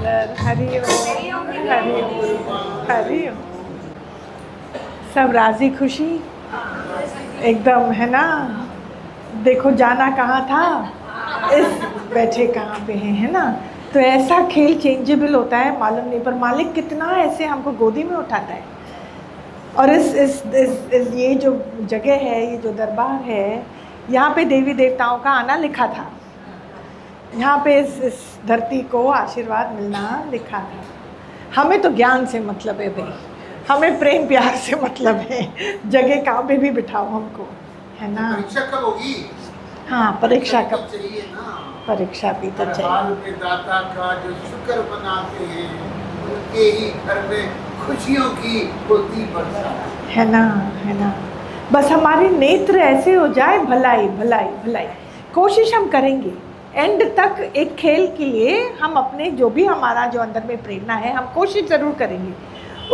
सुंदर। हरि ओम, हरि ओम, हरि ओम। सब राजी खुशी एकदम, है ना। देखो जाना कहाँ था, इस बैठे कहाँ पे है ना। तो ऐसा खेल चेंजेबल होता है, मालूम नहीं, पर मालिक कितना ऐसे हमको गोदी में उठाता है। और इस ये जो जगह है, ये जो दरबार है, यहाँ पे देवी देवताओं का आना लिखा था। यहाँ पे इस धरती को आशीर्वाद मिलना लिखा था। हमें तो ज्ञान से मतलब है भाई, हमें प्रेम प्यार से मतलब है। जगह कहाँ पे भी बिठाओ हमको, है ना। परीक्षा कब होगी? हाँ, परीक्षा कब चाहिए ना, परीक्षा भी तो चाहिए। चाहिए। दाता का जो शुक्र मनाते हैं, उनके ही घर में खुशियों की होती बरसात, है ना, है ना। बस हमारे नेत्र ऐसे हो जाए, भलाई भलाई भलाई। कोशिश हम करेंगे एंड तक। एक खेल के लिए हम अपने जो भी हमारा जो अंदर में प्रेरणा है, हम कोशिश ज़रूर करेंगे।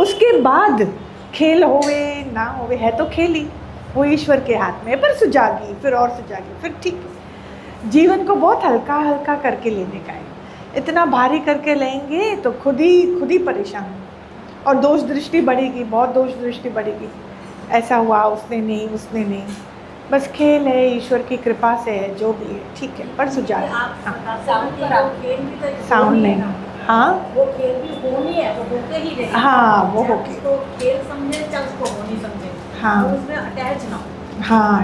उसके बाद खेल होवे ना होवे, है तो खेल ही, वो ईश्वर के हाथ में। पर सुजागी, फिर और सुजागी, फिर ठीक है। जीवन को बहुत हल्का हल्का करके लेने का है। इतना भारी करके लेंगे तो खुद ही परेशान, और दोष दृष्टि बढ़ेगी, बहुत दोष दृष्टि बढ़ेगी। ऐसा हुआ, उसने नहीं। बस खेल है, ईश्वर की कृपा से है, जो भी है ठीक है। पर सुजाग साउंड नहीं, हाँ वो खेल भी होनी है, वो होके ही रहेगा। हाँ, वो होके, उसको खेल समझे चाहे उसको होनी समझे, हाँ तो उसमें अटैच ना हो। हाँ,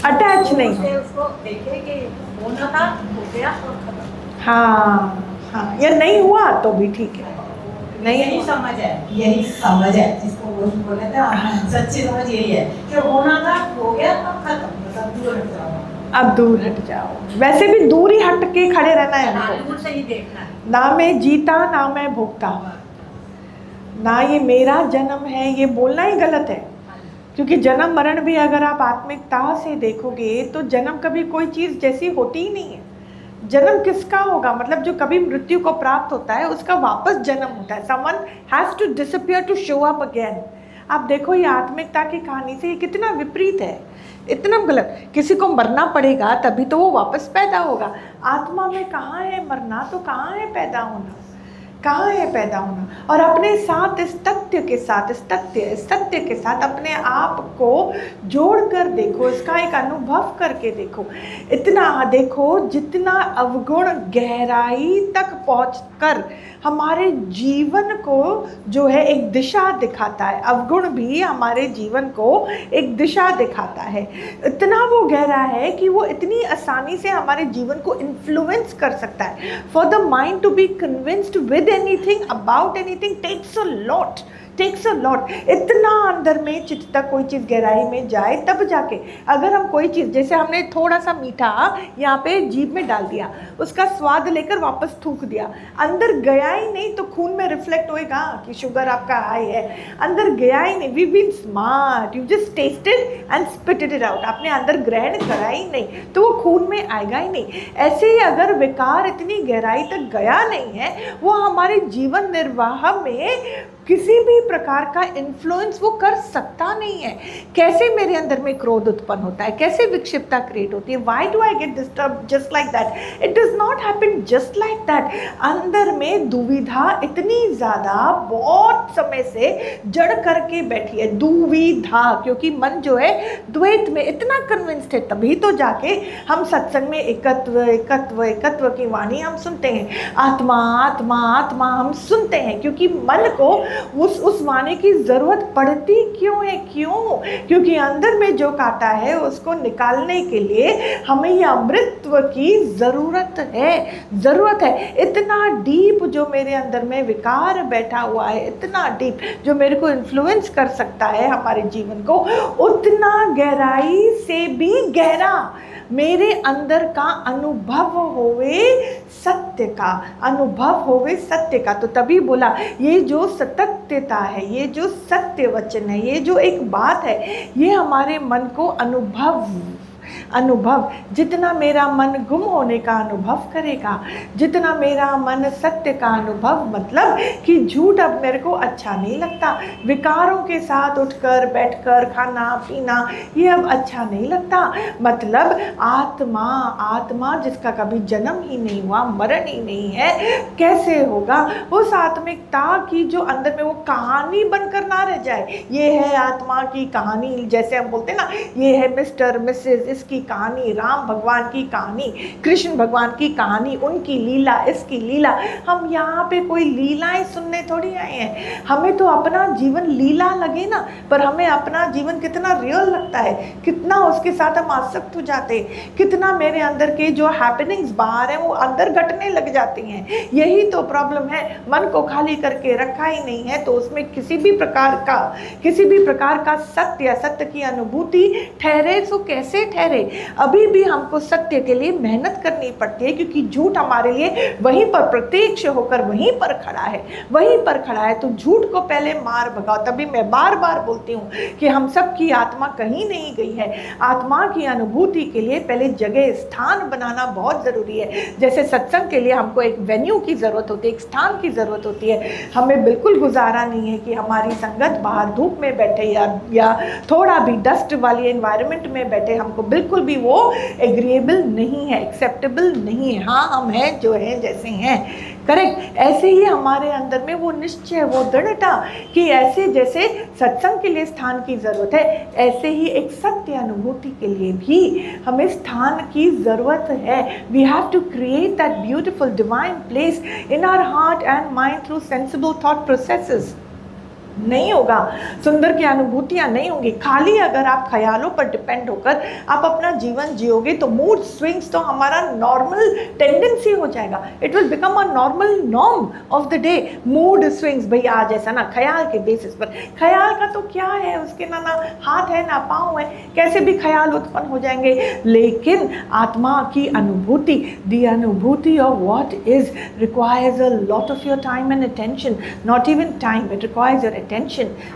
अटैच नहीं हो। उसको देखे कि होना था, हो गया और खत्म। हाँ, या नहीं हुआ तो भी ठीक है। नहीं, यही समझ है जिसको वो बोले थे, सच्ची समझ यही है कि होना था, हो गया अब खत्म, मतलब दूर हट जाओ। अब दूर हट जाओ। वैसे भी दूर ही हट के खड़े रहना है हमको। दूर से ही देखना है। ना मैं जीता, ना मैं भोगता, ना ये मेरा जन्म है, ये बोलना ही गलत है। क्योंकि जन्म मरण भी अगर आप आत्मिकता से देखोगे तो जन्म कभी कोई चीज़ जैसी होती ही नहीं है। जन्म किसका होगा, मतलब जो कभी मृत्यु को प्राप्त होता है उसका वापस जन्म होता है। Someone has to disappear to show up again. आप देखो ये आत्मिकता की कहानी से ये कितना विपरीत है, इतना गलत। किसी को मरना पड़ेगा तभी तो वो वापस पैदा होगा। आत्मा में कहाँ है मरना, तो कहाँ है पैदा होना, कहाँ है पैदा होना। और अपने साथ इस तथ्य के साथ, इस सत्य के साथ अपने आप को जोड़ कर देखो, इसका एक अनुभव करके देखो। इतना देखो जितना अवगुण गहराई तक पहुंचकर हमारे जीवन को जो है एक दिशा दिखाता है। अवगुण भी हमारे जीवन को एक दिशा दिखाता है। इतना वो गहरा है कि वो इतनी आसानी से हमारे जीवन को इन्फ्लुएंस कर सकता है। For the mind to be convinced with anything about anything takes a lot. इतना अंदर में चित्त तक कोई चीज़ गहराई में जाए तब जाके, अगर हम कोई चीज़, जैसे हमने थोड़ा सा मीठा यहाँ पे जीभ में डाल दिया, उसका स्वाद लेकर वापस थूक दिया, अंदर गया ही नहीं, तो खून में रिफ्लेक्ट होएगा कि शुगर आपका हाई है। अंदर गया ही नहीं। We been smart, you just tested and spitted it out. आपने अंदर ग्रहण करा ही नहीं तो वो खून में आएगा ही नहीं। ऐसे ही अगर विकार इतनी गहराई तक गया नहीं है, वो हमारे जीवन निर्वाह में किसी भी प्रकार का इन्फ्लुएंस वो कर सकता नहीं है। कैसे मेरे अंदर में क्रोध उत्पन्न होता है, कैसे विक्षिप्तता क्रिएट होती है, why do I get disturb just like that, it does not happen just like that. अंदर में दुविधा इतनी ज़्यादा बहुत समय से जड़ करके बैठी है, दुविधा, क्योंकि मन जो है द्वैत में इतना कन्विंस्ड है, तभी तो जाके हम सत्संग में एकत्व की वाणी हम सुनते हैं। आत्मा आत्मा आत्मा हम सुनते हैं, क्योंकि मन को उस वाणी की जरूरत पड़ती क्यों है? क्योंकि अंदर में जो काटा है उसको निकालने के लिए हमें यह अमृतत्व की जरूरत है। इतना डीप जो मेरे अंदर में विकार बैठा हुआ है, इतना डीप जो मेरे को इन्फ्लुएंस कर सकता है हमारे जीवन को, उतना गहराई से भी गहरा मेरे अंदर का अनुभव होवे सत्य का। तो तभी बोला ये जो सत्यता है, ये जो सत्य वचन है, ये जो एक बात है, ये हमारे मन को अनुभव, जितना मेरा मन गुम होने का अनुभव करेगा, जितना मेरा मन सत्य का अनुभव, मतलब कि झूठ अब मेरे को अच्छा नहीं लगता, विकारों के साथ उठकर बैठकर खाना पीना ये अब अच्छा नहीं लगता, मतलब आत्मा, आत्मा जिसका कभी जन्म ही नहीं हुआ, मरण ही नहीं है, कैसे होगा? उस आत्मिकता की जो अंदर में वो कहानी बनकर ना रह जाए। ये है आत्मा की कहानी, जैसे हम बोलते हैं ना, ये है मिस्टर मिसेस, इसकी कहानी, राम भगवान की कहानी, कृष्ण भगवान की कहानी, उनकी लीला, इसकी लीला। हम यहाँ पे कोई लीलाएं सुनने थोड़ी आए हैं, हमें तो अपना जीवन लीला लगे ना, पर हमें अपना जीवन कितना रियल लगता है, कितना उसके साथ हम आसक्त हो जाते हैं, कितना मेरे अंदर के जो हैपनिंग्स बाहर हैं वो अंदर घटने लग जाती हैं। यही तो प्रॉब्लम है, मन को खाली करके रखा ही नहीं है, तो उसमें किसी भी प्रकार का सत्य या सत्य की अनुभूति ठहरे तो कैसे ठहरे? अभी भी हमको सत्य के लिए मेहनत करनी पड़ती है, क्योंकि झूठ हमारे लिए वहीं पर प्रत्यक्ष होकर वहीं पर खड़ा है, वहीं पर खड़ा है। तो झूठ को पहले मार भगाओ। तभी मैं बार बार बोलती हूँ कि हम सब की आत्मा कहीं नहीं गई है। आत्मा की अनुभूति के लिए पहले जगह स्थान बनाना बहुत ज़रूरी है। जैसे सत्संग के लिए हमको एक वेन्यू की ज़रूरत होती है, एक स्थान की ज़रूरत होती है। हमें बिल्कुल गुजारा नहीं है कि हमारी संगत बाहर धूप में बैठे या थोड़ा भी डस्ट वाली एनवायरनमेंट में बैठे, हमको बिल्कुल भी वो एग्रीएबल नहीं है, एक्सेप्टेबल नहीं है। हाँ, हम हैं जो हैं जैसे हैं, करेक्ट। ऐसे ही हमारे अंदर में वो निश्चय, वो दृढ़ता कि ऐसे जैसे सत्संग के लिए स्थान की ज़रूरत है, ऐसे ही एक सत्य अनुभूति के लिए भी हमें स्थान की ज़रूरत है। We have to create that beautiful divine place in our heart and mind through sensible thought processes. नहीं होगा, सुंदर की अनुभूतियाँ नहीं होंगी। खाली अगर आप ख्यालों पर डिपेंड होकर आप अपना जीवन जियोगे तो मूड स्विंग्स तो हमारा नॉर्मल टेंडेंसी हो जाएगा। It will become a normal norm of the day. Mood swings, भाई आज ऐसा ना, ख्याल के बेसिस पर। ख्याल का तो क्या है, उसके ना हाथ है ना पाँव है, कैसे भी ख्याल उत्पन्न हो जाएंगे। लेकिन आत्मा की अनुभूति, द अनुभूति of what is requires a lot of your time and attention. Not even time, it requires your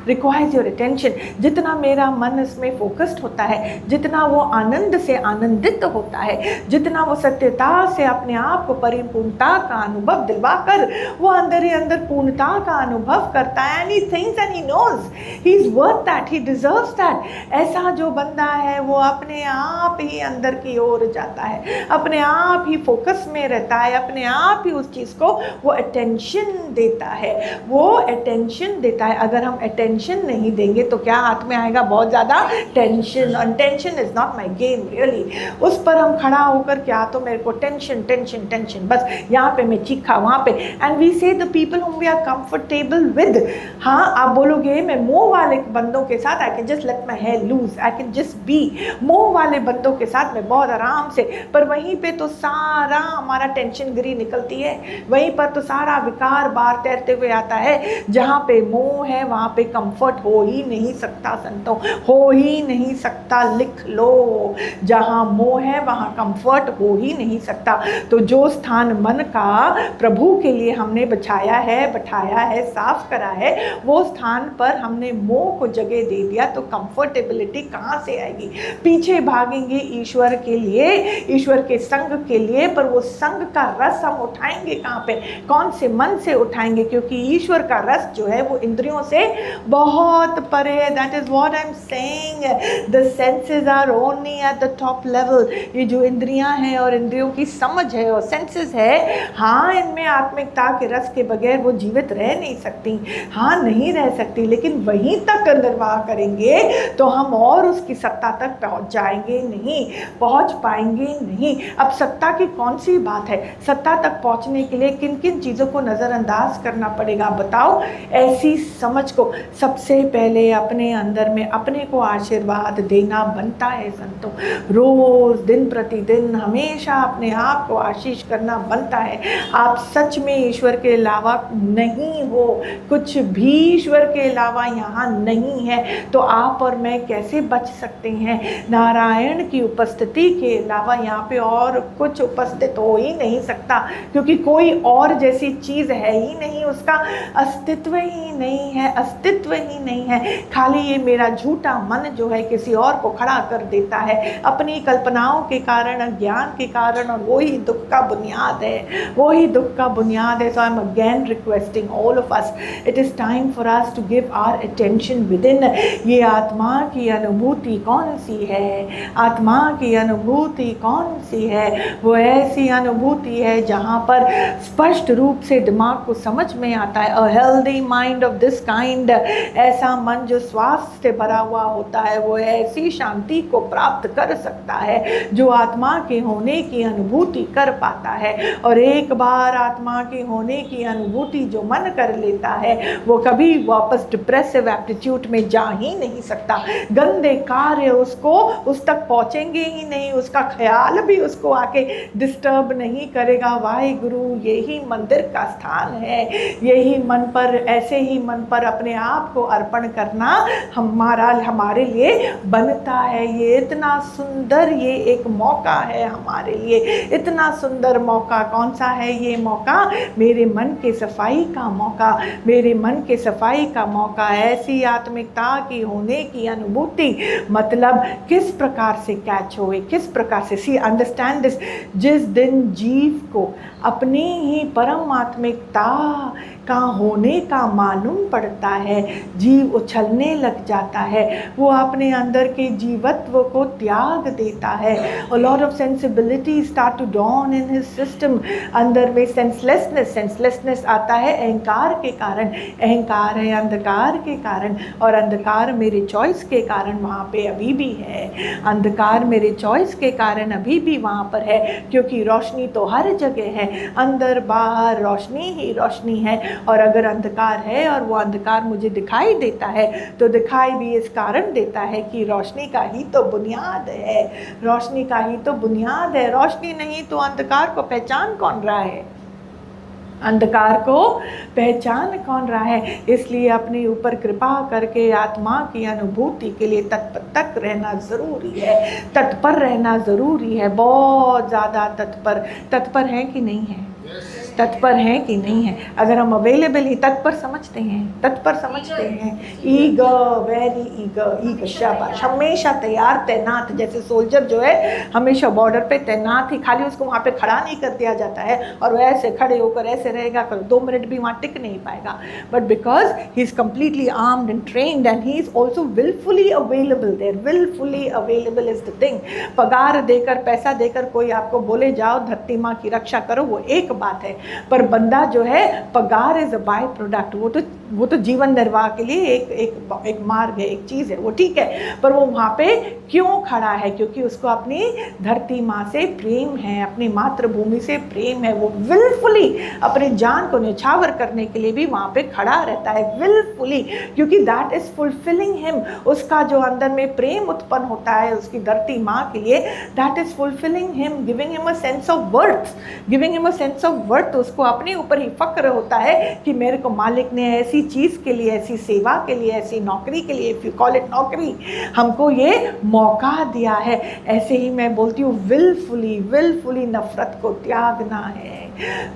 requires your attention। जितना मेरा मन इसमें फोकस्ड होता है, जितना वो आनंद से आनंदित होता है, जितना वो सत्यता से अपने आप को परिपूर्णता का अनुभव दिलवाकर वो अंदर ही अंदर पूर्णता का अनुभव करता है, and he thinks and he knows he is worth that, he deserves that। ऐसा जो बंदा है वो अपने आप ही अंदर की ओर जाता है, अपने आप ही फोकस में रहता है, अपने आप ही उस चीज़ को वो अटेंशन देता है, वो अटेंशन देता है। अगर हम अटेंशन नहीं देंगे तो क्या हाथ में आएगा? बहुत ज़्यादा टेंशन। और tension is not my game really. उस पर हम खड़ा होकर क्या, तो मेरे को टेंशन टेंशन टेंशन, बस यहाँ पे मैं चीखा, वहाँ पे। And we say the people whom we are comfortable with. हाँ, आप बोलोगे मैं मोह वाले बंदों के साथ I can just let my hair loose, I can just be. मोह वाले बंदों के साथ मैं बहुत आराम से, पर वहीं पे तो सारा हमारा टेंशन गिरी निकलती है, वहीं पर तो सारा विकार बाहर तैरते हुए आता है। जहाँ पे मोह है वहाँ पे कंफर्ट हो ही नहीं सकता संतों, हो ही नहीं सकता। लिख लो, जहाँ मोह है वहाँ कंफर्ट हो ही नहीं सकता। तो जो स्थान मन का प्रभु के लिए हमने बचाया है, बैठाया है, साफ करा है, वो स्थान पर हमने मोह को जगह दे दिया तो कंफर्टेबिलिटी कहाँ से आएगी? पीछे भागेंगे ईश्वर के लिए, ईश्वर के संग के लिए, पर वो संग का रस हम उठाएंगे कहाँ पे? कौन से मन से उठाएंगे? क्योंकि ईश्वर का रस जो है वो इंद्रियों से बहुत परे है। That is what I am saying, the senses are only at the top level. ये जो इंद्रियां हैं और इंद्रियों की समझ है और सेंसेस है, हाँ इनमें आत्मिकता के रस के बगैर वो जीवित रह नहीं सकती, हाँ नहीं रह सकती। लेकिन वहीं तक निर्वाह करेंगे तो हम और उसकी सत्ता तक पहुंच जाएंगे नहीं, पहुंच पाएंगे नहीं। अब सत्ता की कौन सी बात है? सत्ता तक पहुंचने के लिए किन किन चीज़ों को नज़रअंदाज करना पड़ेगा बताओ? ऐसी समझ को सबसे पहले अपने अंदर में अपने को आशीर्वाद देना बनता है संतों। रोज दिन प्रतिदिन हमेशा अपने आप को आशीष करना बनता है। आप सच में ईश्वर के अलावा नहीं हो, कुछ भी ईश्वर के अलावा यहाँ नहीं है, तो आप और मैं कैसे बच सकते हैं? नारायण की उपस्थिति के अलावा यहाँ पे और कुछ उपस्थित हो ही नहीं सकता, क्योंकि कोई और जैसी चीज़ है ही नहीं, उसका अस्तित्व ही नहीं है, अस्तित्व ही नहीं है। खाली ये मेरा झूठा मन जो है किसी और को खड़ा कर देता है अपनी कल्पनाओं के कारण, अज्ञान के कारण, और वही दुख का बुनियाद है, वही दुख का बुनियाद है। So I am again requesting all of us, it is time for us to give our attention within. ये आत्मा की अनुभूति कौन सी है? आत्मा की अनुभूति कौन सी है? वो ऐसी अनुभूति है जहाँ पर स्पष्ट रूप से दिमाग को समझ में आता है, a healthy mind of this kind, ऐसा मन जो स्वास्थ्य से भरा हुआ होता है वो ऐसी शांति को प्राप्त कर सकता है जो आत्मा के होने की अनुभूति कर पाता है। और एक बार आत्मा के होने की अनुभूति जो मन कर लेता है वो कभी वापस डिप्रेसिव एप्टीट्यूड में जा ही नहीं सकता। गंदे कार्य उसको उस तक पहुँचेंगे ही नहीं, उसका ख्याल भी उसको आके डिस्टर्ब नहीं करेगा। वाहिगुरु यही मंदिर का स्थान है, यही मन पर, ऐसे ही मन पर अपने आप को अर्पण करना हमारे लिए बनता है। ये इतना सुंदर, ये एक मौका है हमारे लिए, इतना सुंदर मौका। कौन सा है ये मौका? मेरे मन के सफाई का मौका, मेरे मन के सफाई का मौका। ऐसी आत्मिकता की होने की अनुभूति मतलब किस प्रकार से कैच होए, किस प्रकार से, सी अंडरस्टैंड दिस, जिस दिन जीव को अपनी ही परम आत्मिकता का होने का मालूम पड़ता है, जीव उछलने लग जाता है, वो अपने अंदर के जीवत्व को त्याग देता है। A lot of sensibility start to dawn in his system। अंदर में सेंसलेसनेस आता है अहंकार के कारण, अहंकार है अंधकार के कारण, और अंधकार मेरे चॉइस के कारण वहाँ पे अभी भी है, अंधकार मेरे चॉइस के कारण अभी भी वहाँ पर है, क्योंकि रोशनी तो हर जगह है, अंदर बाहर रोशनी ही रोशनी है। और अगर अंधकार है और वो अंधकार मुझे दिखाई देता है तो दिखाई भी इस कारण देता है कि रोशनी का ही तो बुनियाद है, रोशनी का ही तो बुनियाद है। रोशनी नहीं तो अंधकार को पहचान कौन रहा है? अंधकार को पहचान कौन रहा है? इसलिए अपने ऊपर कृपा करके आत्मा की अनुभूति के लिए तत्पर रहना ज़रूरी है, तत्पर रहना ज़रूरी है, बहुत ज़्यादा तत्पर है कि नहीं है? तत्पर हैं कि नहीं है? अगर हम अवेलेबल ही तत्पर समझते हैं, ईगर, वेरी ईगर, शाबाश, हमेशा तैयार तैनात, जैसे सोल्जर जो है हमेशा बॉर्डर पे तैनात ही, खाली उसको वहाँ पे खड़ा नहीं कर दिया जाता है और वो ऐसे खड़े होकर ऐसे रहेगा, 2 मिनट भी वहाँ टिक नहीं पाएगा। But because he is completely armed and trained and he is also wilfully available there, wilfully available is the thing. पगार देकर, पैसा देकर कोई आपको बोले जाओ धरती माँ की रक्षा करो, वो एक बात है, पर बंदा जो है, पगार इज अ बाय प्रोडक्ट, वो तो जीवन निर्वाह के लिए एक मार्ग है, एक चीज़ है, वो ठीक है, पर वो वहाँ पे क्यों खड़ा है? क्योंकि उसको अपनी धरती माँ से प्रेम है, अपनी मातृभूमि से प्रेम है। वो विलफुली अपनी जान को न्यौछावर करने के लिए भी वहाँ पे खड़ा रहता है, विलफुली, क्योंकि दैट इज फुलफिलिंग हिम। उसका जो अंदर में प्रेम उत्पन्न होता है उसकी धरती माँ के लिए, that is fulfilling him, giving him a sense of worth, giving him a sense of worth. उसको अपने ऊपर ही फक्र होता है कि मेरे को मालिक ने ऐसी चीज़ के लिए, ऐसी सेवा के लिए, ऐसी नौकरी के लिए, इफ यू कॉल इट नौकरी, हमको ये मौका दिया है। ऐसे ही मैं बोलती हूँ, विलफुली नफरत को त्यागना है,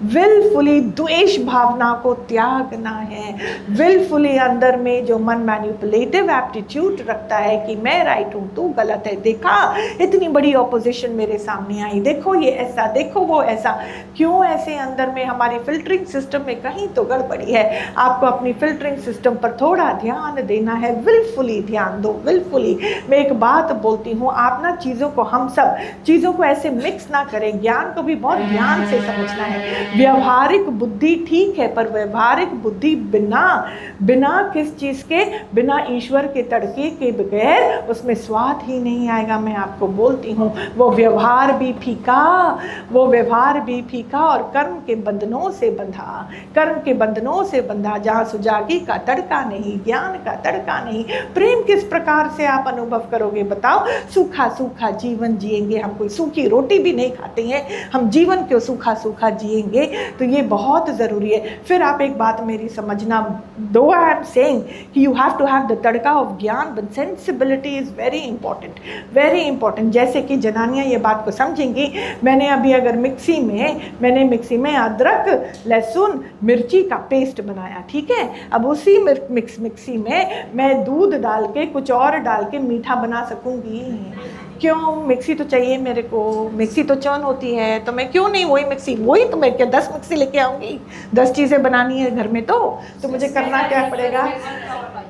विलफुली द्वेष भावना को त्यागना है, विलफुली अंदर में जो मन मैनिपुलेटिव एप्टीट्यूड रखता है कि मैं राइट हूँ तू गलत है, देखा इतनी बड़ी ऑपोजिशन मेरे सामने आई, देखो ये ऐसा, देखो वो ऐसा, क्यों ऐसे अंदर में हमारी फिल्टरिंग सिस्टम में कहीं तो गड़बड़ी है। आपको अपनी फिल्टरिंग सिस्टम पर थोड़ा ध्यान देना है, विलफुली ध्यान दो, विलफुली। मैं एक बात बोलती हूँ, आप ना चीज़ों को, हम सब चीज़ों को ऐसे मिक्स ना करें, ज्ञान को भी बहुत ध्यान से समझना है। व्यवहारिक बुद्धि ठीक है, पर व्यवहारिक बुद्धि बिना किस चीज़ के, बिना ईश्वर के तड़के के बगैर उसमें स्वाद ही नहीं आएगा। मैं आपको बोलती हूँ, वो व्यवहार भी फीका और कर्म के बंधनों से बंधा, जहाँ सुजागी का तड़का नहीं, ज्ञान का तड़का नहीं। प्रेम किस प्रकार से आप अनुभव करोगे बताओ? सूखा जीवन जिएंगे, हम कोई सूखी रोटी भी नहीं खाते हैं, हम जीवन क्यों सूखा जिएंगे, तो ये बहुत ज़रूरी है। फिर आप एक बात मेरी समझना, दो आई एम सेइंग कि you have to have the tadka of gyan, but sensibility is very important, very important. जैसे कि जनानियाँ ये बात को समझेंगी, मैंने अभी अगर मिक्सी में अदरक, लहसुन, मिर्ची का पेस्ट बनाया, ठीक है, अब उसी मिक्सी में मैं दूध डाल के कुछ और डाल के मीठा बना सकूंगी? क्यों? मिक्सी तो चाहिए मेरे को, मिक्सी तो चौन होती है, तो मैं क्यों नहीं वही मिक्सी, वही तो मैं क्या 10 मिक्सी लेके आऊँगी? 10 चीज़ें बनानी है घर में, तो मुझे करना क्या पड़ेगा?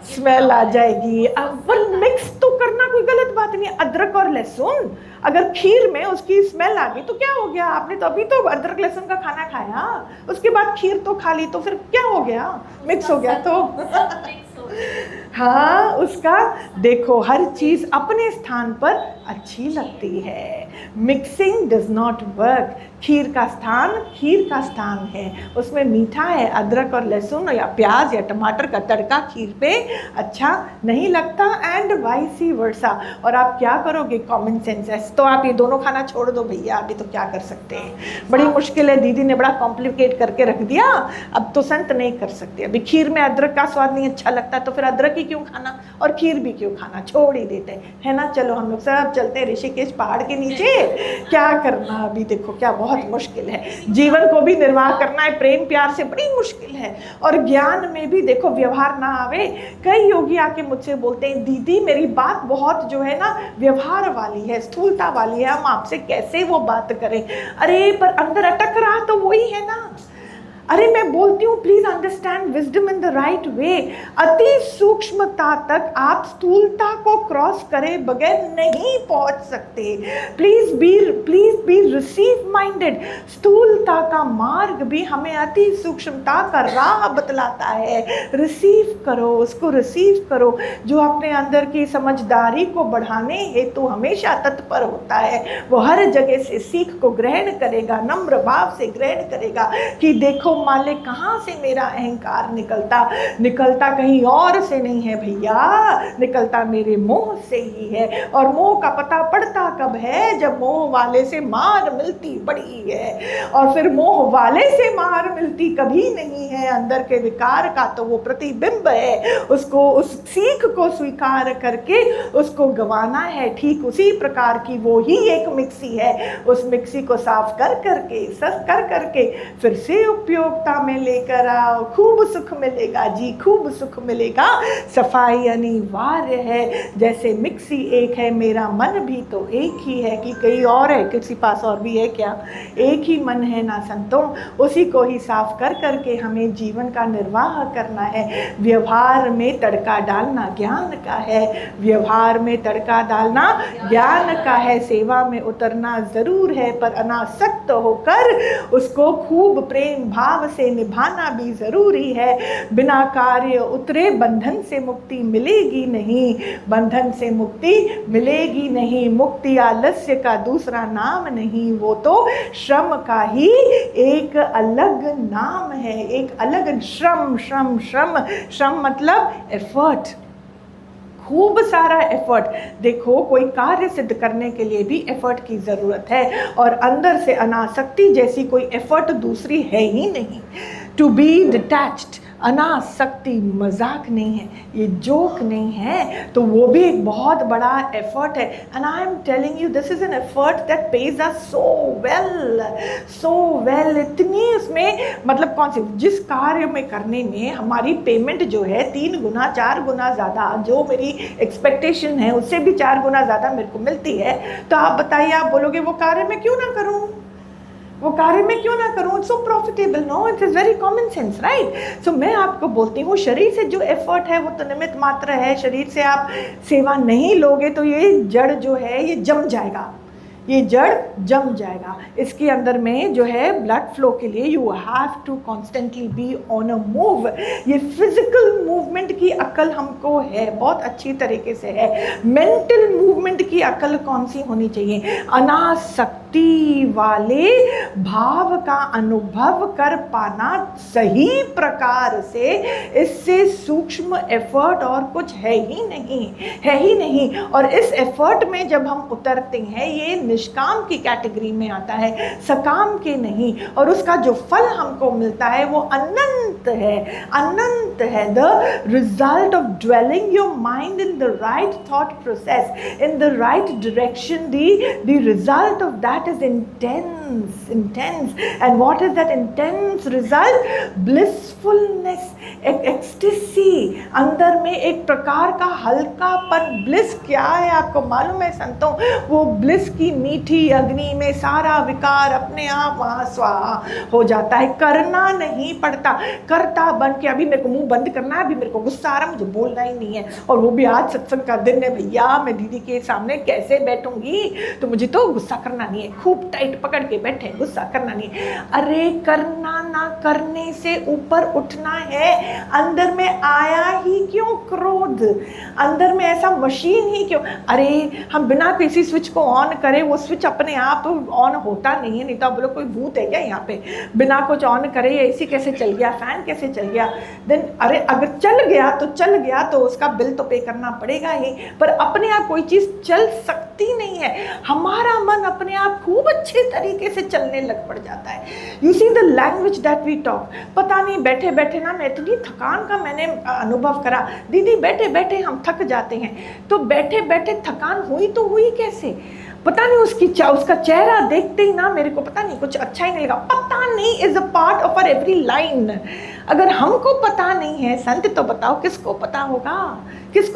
स्मेल आ जाएगी। अब मिक्स तो करना कोई गलत बात नहीं है। अदरक और लहसुन, अगर खीर में उसकी स्मेल आ गई तो क्या हो गया? आपने तो अभी तो अदरक लहसुन का खाना खाया, उसके बाद खीर तो खा ली, तो फिर क्या हो गया? मिक्स हो गया तो हाँ, उसका देखो, हर चीज़ अपने स्थान पर अच्छी लगती है। Mixing does not work. खीर का स्थान है, उसमें मीठा है, अदरक और लहसुन या प्याज या टमाटर का तड़का खीर पे अच्छा नहीं लगता, एंड वाइसी वर्सा। और आप क्या करोगे? कॉमन सेंस है तो आप ये दोनों खाना छोड़ दो भैया, अभी तो क्या कर सकते हैं, बड़ी मुश्किल है, दीदी ने बड़ा कॉम्प्लिकेट करके रख दिया, अब तो संत नहीं कर सकते। अभी खीर में अदरक का स्वाद नहीं अच्छा लगता, तो फिर अदरक ही क्यों खाना और खीर भी क्यों खाना, छोड़ ही देते है ना। चलो हम लोग सब चलते हैं ऋषिकेश पहाड़ के नीचे, क्या करना अभी, देखो क्या बहुत मुश्किल है, जीवन को भी निर्वाह करना है प्रेम प्यार से, बड़ी मुश्किल है। और ज्ञान में भी देखो व्यवहार ना आवे। कई योगी आके मुझसे बोलते हैं, दीदी मेरी बात बहुत जो है ना व्यवहार वाली है, स्थूलता वाली है, हम आपसे कैसे वो बात करें? अरे पर अंदर अटक रहा तो वही है ना। अरे मैं बोलती हूँ please understand wisdom in the right way. अति सूक्ष्मता तक आप स्थूलता को क्रॉस करे बगैर नहीं पहुंच सकते। Please be receive minded. स्थूलता का मार्ग भी हमें अति सूक्ष्मता का राह बतलाता है। रिसीव करो, उसको रिसीव करो। जो अपने अंदर की समझदारी को बढ़ाने हेतु हमेशा तत्पर होता है, वो हर जगह से सीख को ग्रहण करेगा, नम्र भाव से ग्रहण करेगा कि देखो मालिक कहाँ से मेरा अहंकार निकलता कहीं और से नहीं है भैया, निकलता मेरे मोह से ही है। और मोह का पता पड़ता कब है? जब मोह वाले से मार मिलती बड़ी है। और फिर मोह वाले से मार मिलती कभी नहीं है। अंदर के विकार का तो वो प्रतिबिंब है, उसको उस सीख को स्वीकार करके उसको गंवाना है। ठीक उसी प्रकार की वो ही एक मिक्सी है, उस मिक्सी को साफ कर करके फिर से उपयोगिता में लेकर आओ, खूब सुख मिलेगा जी, खूब सुख मिलेगा। सफाई अनिवार्य है। जैसे मिक्सी एक है, मेरा मन भी तो एक ही है कि कहीं और है, किसी पास और भी है क्या? एक ही मन है ना संतों, उसी को ही साफ कर करके हमें जीवन का निर्वाह करना है। व्यवहार में तड़का डालना ज्ञान का है, व्यवहार में तड़का डालना ज्ञान का है। सेवा में उतरना जरूर है, पर अनासक्त होकर उसको खूब प्रेम भाव से निभाना भी जरूरी है। बिना कार्य उतरे बंधन से मुक्ति मिलेगी नहीं, बंधन से मुक्ति मिलेगी नहीं। मुक्ति आलस्य का दूसरा नाम नहीं, वो तो श्रम का ही एक अलग नाम है, एक अलग श्रम। श्रम श्रम श्रम मतलब एफर्ट, खूब सारा एफर्ट। देखो कोई कार्य सिद्ध करने के लिए भी एफर्ट की ज़रूरत है, और अंदर से अनासक्ति जैसी कोई एफर्ट दूसरी है ही नहीं। टू बी डिटैच्ड, अनासक्ति मजाक नहीं है, ये जोक नहीं है, तो वो भी एक बहुत बड़ा एफर्ट है। And I am telling you this is an effort that page us so well. इतनी उसमें मतलब कौन सी, जिस कार्य में करने में हमारी पेमेंट जो है 3 गुना 4 गुना ज़्यादा, जो मेरी एक्सपेक्टेशन है उससे भी 4 गुना ज़्यादा मेरे को मिलती है, तो आप बताइए, आप बोलोगे वो कार्य मैं क्यों ना करूँ, वो कार्य में क्यों ना करूँ? It's so profitable, no, it is very common sense, right? So मैं आपको बोलती हूँ, शरीर से जो एफर्ट है वो तो निमित्त मात्र है। शरीर से आप सेवा नहीं लोगे तो ये जड़ जो है ये जम जाएगा, ये जड़ जम जाएगा। इसके अंदर में जो है ब्लड फ्लो के लिए you have to constantly be on a move. ये फिजिकल मूवमेंट की अकल हमको है, बहुत अच्छी तरीके से है। मेंटल मूवमेंट की अकल कौन सी होनी चाहिए? अनासक्त भक्ति वाले भाव का अनुभव कर पाना सही प्रकार से, इससे सूक्ष्म एफर्ट और कुछ है ही नहीं। और इस एफर्ट में जब हम उतरते हैं, ये निष्काम की कैटेगरी में आता है, सकाम के नहीं, और उसका जो फल हमको मिलता है वो अनंत है। The result of dwelling your mind in the right thought process, in the right direction, the result of that is intense. And what is that intense result? Blissfulness, ecstasy, अंदर में एक प्रकार का हल्कापन। ब्लिस क्या है आपको मालूम है संतों? वो ब्लिस की मीठी अग्नि में सारा विकार अपने आप वहाँ स्वाहा हो जाता है, करना नहीं पड़ता। करता बन के अभी मेरे को मुंह बंद करना है, अभी मेरे को गुस्सा आ रहा है, मुझे बोलना ही नहीं है, और वो भी आज सत्संग का दिन है भैया, मैं दीदी के सामने कैसे बैठूंगी, तो मुझे तो गुस्सा करना नहीं है, खूब टाइट पकड़ के बैठे, गुस्सा करना नहीं है। अरे करना ना करने से ऊपर उठना है। अंदर में आया ही क्यों क्रोध, अंदर में ऐसा मशीन ही क्यों? अरे हम बिना किसी स्विच को ऑन करें, वो स्विच अपने आप ऑन होता नहीं है। नहीं तो बोलो कोई भूत है क्या यहाँ पे, बिना कुछ ऑन करे एसी कैसे चल गया, फैन कैसे चल गया? देन अरे अगर चल गया तो उसका बिल तो पे करना पड़ेगा ही, पर अपने आप कोई चीज़ चल सकती नहीं है। हमारा मन अपने आप खूब अच्छे तरीके से चलने लग पड़ जाता है। You see the language that we talk. पता नहीं बैठे बैठे ना मैं इतनी थकान का मैंने अनुभव करा। दीदी बैठे बैठे हम थक जाते हैं, तो बैठे बैठे थकान हुई तो हुई कैसे पता नहीं। उसका चेहरा देखते ही ना मेरे को पता नहीं कुछ अच्छा ही नहीं लगा। पता नहीं is a part of our every line. अगर हमको पता नहीं है संत, तो बताओ किसको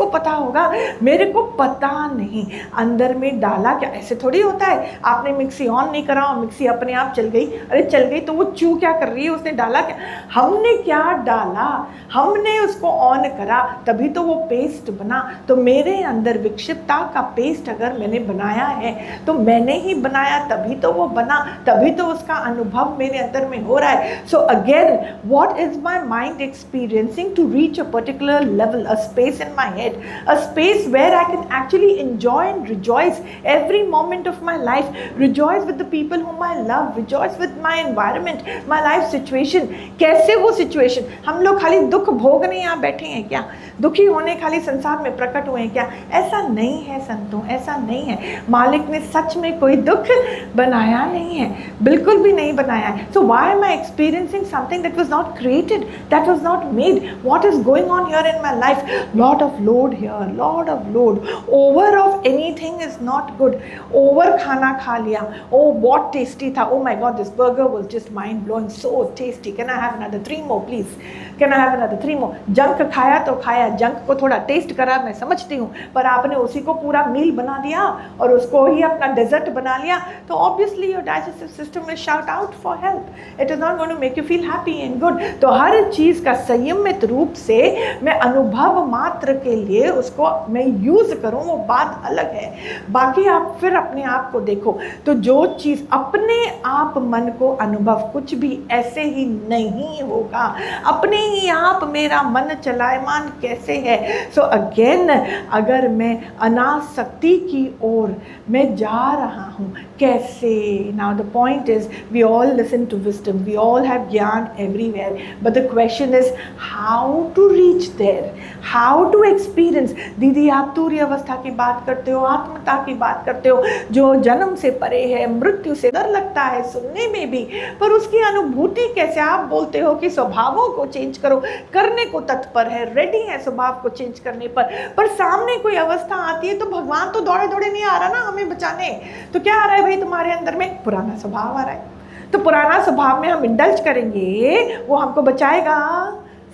पता होगा? मेरे को पता नहीं। अंदर में डाला क्या? ऐसे थोड़ी होता है आपने मिक्सी ऑन नहीं करा और मिक्सी अपने आप चल गई। अरे चल गई तो वो चू क्या कर रही है? उसने डाला क्या? हमने क्या डाला? हमने उसको ऑन करा तभी तो वो पेस्ट बना। तो मेरे अंदर विक्षिप्तता का पेस्ट अगर मैंने बनाया है तो मैंने ही बनाया, तभी तो वो बना, तभी तो उसका अनुभव मेरे अंदर में हो रहा है। So again what is my mind experiencing to reach a particular level, a space in my head, a space where I can actually enjoy and rejoice every moment of my life, rejoice with the people whom I love, rejoice with my environment, my life situation। कैसे वो situation? हम लोग खाली दुख भोगने यहाँ बैठे हैं क्या? दुखी होने खाली संसार में प्रकट हुए हैं क्या? ऐसा नहीं है संतों, ऐसा नहीं है। मालिक ने सच में कोई दुख बनाया नहीं है, बिल्कुल भी नहीं बनाया है। So why am I experiencing something that was not created, that was not made? What is going on here in my life? Lot of load here, lot of load. Over of anything is not good. Over खाना खा लिया, oh what tasty था, oh my God this burger was just mind blowing, so tasty, can I have another 3 more please, can I have another 3 more? Junk खाया तो खाया, junk को थोड़ा test करा मैं समझती हूँ, पर आपने उसी को पूरा मील बना दिया और उसको ही अपना डेजर्ट बना लिया, तो obviously your digestive system will shout out for help. It is not going to make you feel happy and good. तो हर चीज़ का संयमित रूप से मैं अनुभव मात्र के लिए उसको मैं यूज़ करूँ, वो बात अलग है। बाकी आप फिर अपने आप को देखो, तो जो चीज़ अपने आप मन को अनुभव कुछ भी ऐसे ही नहीं होगा। अपने ही आप मेरा मन चलायमान कैसे है? सो अगेन अगर मैं अनासक्ति की ओर मैं जा रहा हूँ कैसे? Now the point is we all listen to wisdom, we all have gyan everywhere, but the question is how to reach there, how to experience. दीदी आप तुरीय अवस्था की बात करते हो, आत्मता की बात करते हो, जो जन्म से परे है, मृत्यु से डर लगता है सुनने में भी, पर उसकी अनुभूति कैसे? आप बोलते हो कि स्वभावों को चेंज करो, करने को तत्पर है, रेडी है स्वभाव को चेंज करने पर सामने कोई अवस्था आती है तो भगवान तो दौड़े दौड़े नहीं आ रहा ना हमें बचाने। तो क्या आ रहा है भाई तुम्हारे अंदर में? पुराना स्वभाव आ रहा है। तो पुराना स्वभाव में हम इंडल्ज करेंगे, वो हमको बचाएगा?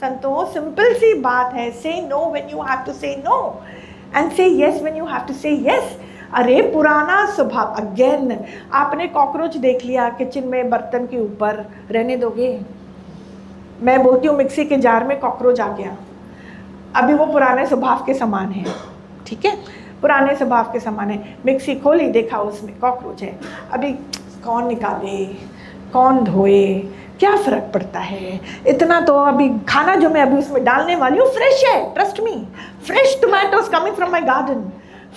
संतों सिंपल सी बात है, say no when you have to say no and say yes when you have to say yes. अरे पुराना स्वभाव, अगेन आपने कॉकरोच देख लिया किचन में बर्तन के ऊपर, रहने दोगे? मैं बोलती हूँ मिक्सी के जार में कॉकरोच आ गया, अभी वो पुराने स्वभाव के समान है, ठीक है, पुराने स्वभाव के समान है। मिक्सी खोली, देखा उसमें कॉकरोच है, अभी कौन निकाले, कौन धोए, क्या फ़र्क पड़ता है? इतना तो अभी खाना जो मैं अभी उसमें डालने वाली हूँ फ्रेश है, trust me, fresh tomatoes coming from my garden,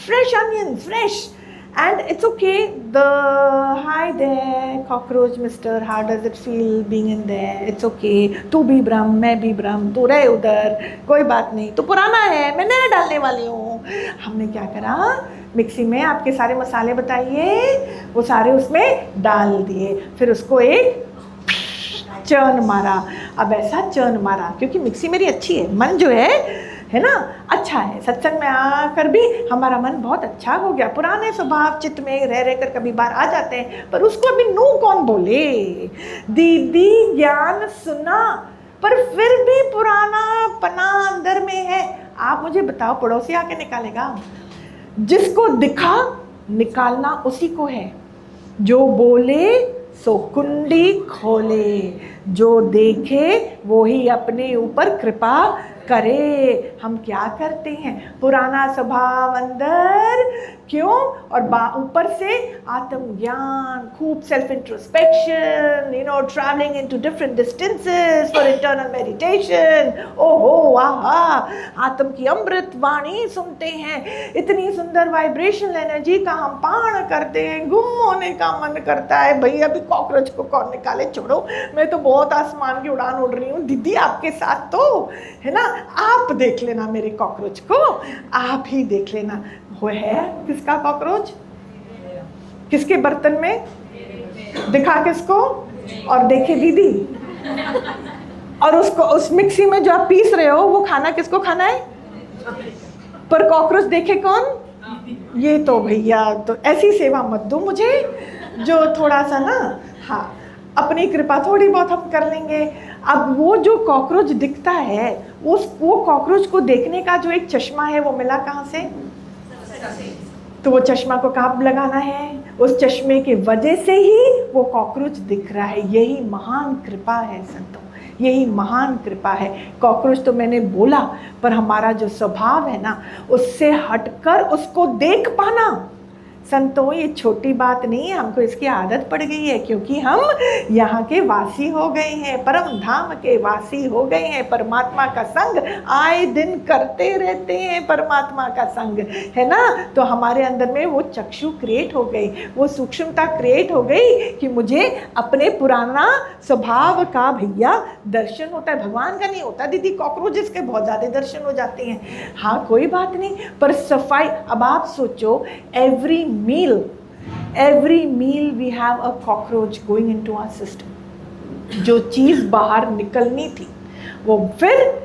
fresh onion, fresh, And it's okay. Hi there, cockroach mister. How does it feel being in there? It's okay. तू भी ब्रह्म, मैं भी ब्रह्म, तू रहे उधर, कोई बात नहीं, तू पुराना है, मैं नया डालने वाली हूँ। हमने क्या करा, मिक्सी में आपके सारे मसाले बताइए, वो सारे उसमें डाल दिए, फिर उसको एक चर्न मारा। अब ऐसा चर्न मारा, क्योंकि मिक्सी मेरी अच्छी है, मन जो है ना, अच्छा है। सत्संग में आकर भी हमारा मन बहुत अच्छा हो गया। पुराने स्वभाव चित्त में रह रहकर कभी बार आ जाते हैं, पर उसको अभी नो कौन बोले। दीदी ज्ञान सुना, पर फिर भी पुराना पना अंदर में है। आप मुझे बताओ, पड़ोसी आके निकालेगा? जिसको दिखा निकालना उसी को है। जो बोले सो कुंडी खोले, जो देखे वो ही अपने ऊपर कृपा करे। हम क्या करते हैं, पुराना स्वभाव अंदर क्यों, और ऊपर से आत्मज्ञान, खूब self introspection, travelling into different distances for internal meditation. ओहो आहा, आत्म की अमृत वाणी सुनते हैं, इतनी सुंदर वाइब्रेशनल एनर्जी का हम पान करते हैं, गुम होने का मन करता है। भैया अभी कॉकरोच को कौन निकाले, छोड़ो, मैं तो बहुत आसमान की उड़ान उड़ रही हूँ दीदी आपके साथ, तो है ना। आप देख लेना मेरे कॉकरोच को, आप ही देख लेना। वो है किसका कॉकरोच, किसके बर्तन में, दिखा किसको, और देखे दीदी। और उसको उस मिक्सी में जो आप पीस रहे हो वो खाना किसको खाना है, पर कॉकरोच देखे कौन। ये तो भैया, तो ऐसी सेवा मत दो मुझे, जो थोड़ा सा ना, हाँ अपनी कृपा थोड़ी बहुत हम कर लेंगे। अब वो जो कॉकरोच दिखता है, वो कॉकरोच को देखने का जो एक चश्मा है वो मिला कहाँ से, तो वो चश्मा को कहाँ लगाना है, उस चश्मे की वजह से ही वो कॉकरोच दिख रहा है। यही महान कृपा है संतों, यही महान कृपा है। कॉकरोच तो मैंने बोला, पर हमारा जो स्वभाव है ना, उससे हटकर उसको देख पाना संतों, ये छोटी बात नहीं है। हमको इसकी आदत पड़ गई है, क्योंकि हम यहाँ के वासी हो गए हैं, परम धाम के वासी हो गए हैं। परमात्मा का संग आए दिन करते रहते हैं, परमात्मा का संग, है ना। तो हमारे अंदर में वो चक्षु क्रिएट हो गई, वो सूक्ष्मता क्रिएट हो गई कि मुझे अपने पुराना स्वभाव का भैया दर्शन होता है। भगवान का नहीं होता दीदी, कॉकरोचेस के बहुत ज़्यादा दर्शन हो जाते हैं। हाँ कोई बात नहीं, पर सफाई। अब आप सोचो, every meal we have a cockroach going into our system। जो चीज़ बाहर निकलनी थी वो फिर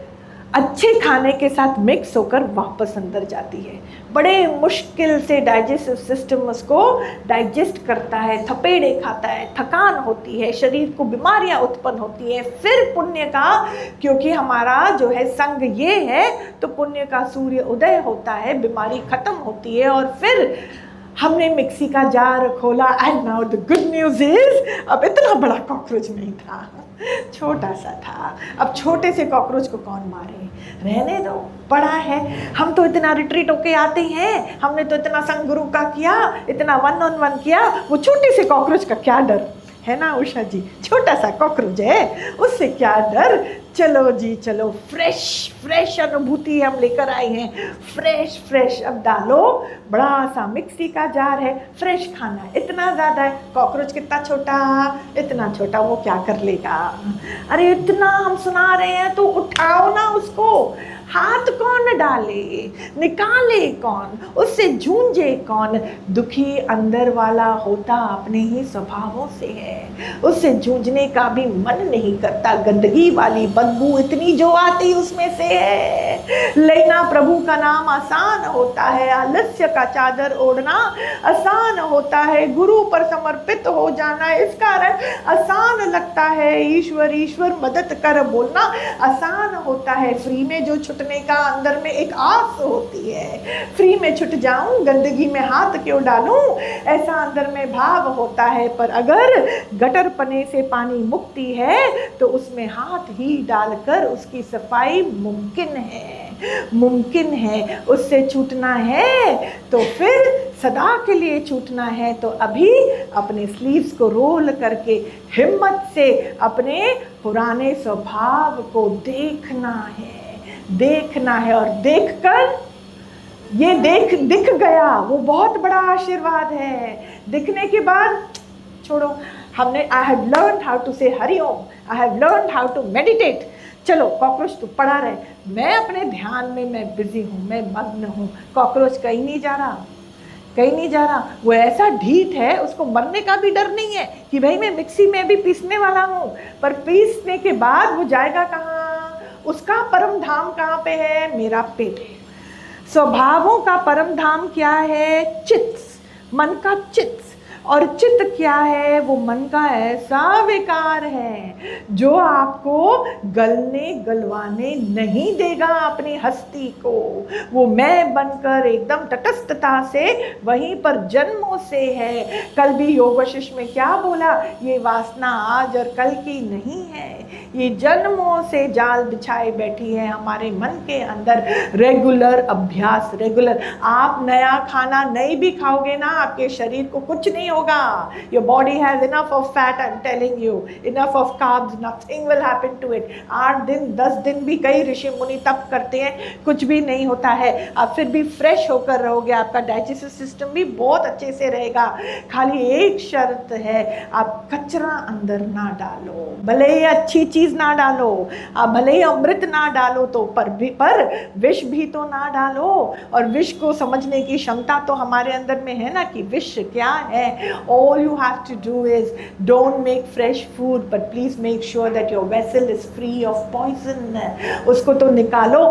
अच्छे खाने के साथ मिक्स होकर वापस अंदर जाती है। बड़े मुश्किल से डाइजेस्टिव सिस्टम उसको डाइजेस्ट करता है, थपेड़े खाता है, थकान होती है, शरीर को बीमारियां उत्पन्न होती है। फिर पुण्य का, क्योंकि हमारा जो है संग ये है, तो पुण्य का सूर्य उदय होता है, बीमारी खत्म होती है। और फिर हमने मिक्सी का जार खोला, and now the good news is, अब इतना बड़ा कॉकरोच नहीं था, छोटा सा था। अब छोटे से कॉकरोच को कौन मारे, रहने दो, बड़ा है। हम तो इतना रिट्रीट होके आते हैं, हमने तो इतना संग गुरु का किया, इतना 1-on-1 किया, वो छोटे से कॉकरोच का क्या डर है ना उषा जी, छोटा सा कॉकरोच है, उससे क्या डर। चलो जी चलो, फ्रेश अनुभूति हम लेकर आए हैं, फ्रेश। अब डालो, बड़ा सा मिक्सी का जार है, फ्रेश खाना है, इतना ज़्यादा है। कॉकरोच कितना छोटा, इतना छोटा, वो क्या कर लेगा। अरे इतना हम सुना रहे हैं तो उठाओ ना उसको, हाथ कौन डाले, निकाले कौन, उससे जूझे कौन। दुखी अंदर वाला होता अपने ही स्वभावों से है, उससे जूझने का भी मन नहीं करता। गंदगी वाली बदबू इतनी जो आती उसमें से है। लेना प्रभु का नाम आसान होता है, आलस्य का चादर ओढ़ना आसान होता है, गुरु पर समर्पित हो जाना इस कारण आसान लगता है। ईश्वर मदद कर बोलना आसान होता है। फ्री में जो छुटने का अंदर में एक आस होती है, फ्री में छुट जाऊं, गंदगी में हाथ क्यों डालूं, ऐसा अंदर में भाव होता है। पर अगर गटर पने से पानी मुक्ति है तो उसमें हाथ ही डालकर उसकी सफाई मुमकिन है। उससे छूटना है तो फिर सदा के लिए छूटना है, तो अभी अपने स्लीव्स को रोल करके हिम्मत से अपने पुराने स्वभाव को देखना है और देखकर ये दिख गया, वो बहुत बड़ा आशीर्वाद है। दिखने के बाद छोड़ो, हमने I have learn how to say Hari Om, I have learn how to meditate. चलो कॉकरोच तो पड़ा रहे, मैं अपने ध्यान में मैं बिजी हूँ, मैं मग्न हूँ। कॉकरोच कहीं नहीं जा रहा, कहीं नहीं जा रहा। वो ऐसा ढीठ है, उसको मरने का भी डर नहीं है कि भाई मैं मिक्सी में भी पीसने वाला हूँ, पर पीसने के बाद वो जाएगा कहाँ? उसका परम धाम कहाँ पे है? मेरा पेट। स्वभावों का परम धाम क्या है? चित्त, मन का चित्त। और चित्त क्या है? वो मन का ऐसा विकार है जो आपको गलने गलवाने नहीं देगा अपनी हस्ती को। वो मैं बनकर एकदम तटस्थता से वहीं पर जन्मों से है। कल भी योग वशिष्ठ में क्या बोला? ये वासना आज और कल की नहीं है, ये जन्मों से जाल बिछाए बैठी है हमारे मन के अंदर। रेगुलर अभ्यास, रेगुलर। आप नया खाना नहीं भी खाओगे ना, आपके शरीर को कुछ नहीं होगा। Your body has enough of fat, I'm telling you, enough of carbs, nothing will happen to it. 8 दिन 10 दिन भी कई ऋषि मुनि तप करते हैं, कुछ भी नहीं होता है। आप फिर भी फ्रेश होकर रहोगे, आपका डाइजेस्टिव सिस्टम भी बहुत अच्छे से रहेगा। खाली एक शर्त है, आप कचरा अंदर ना डालो, भले ही अच्छी चीज ना डालो, आप भले ही अमृत ना डालो तो पर विष भी तो ना डालो। और विष को समझने की क्षमता तो हमारे अंदर में है ना कि विष क्या है। All you have to do is don't make fresh food, but please make sure that your vessel is free of poison. उसको तो निकालो।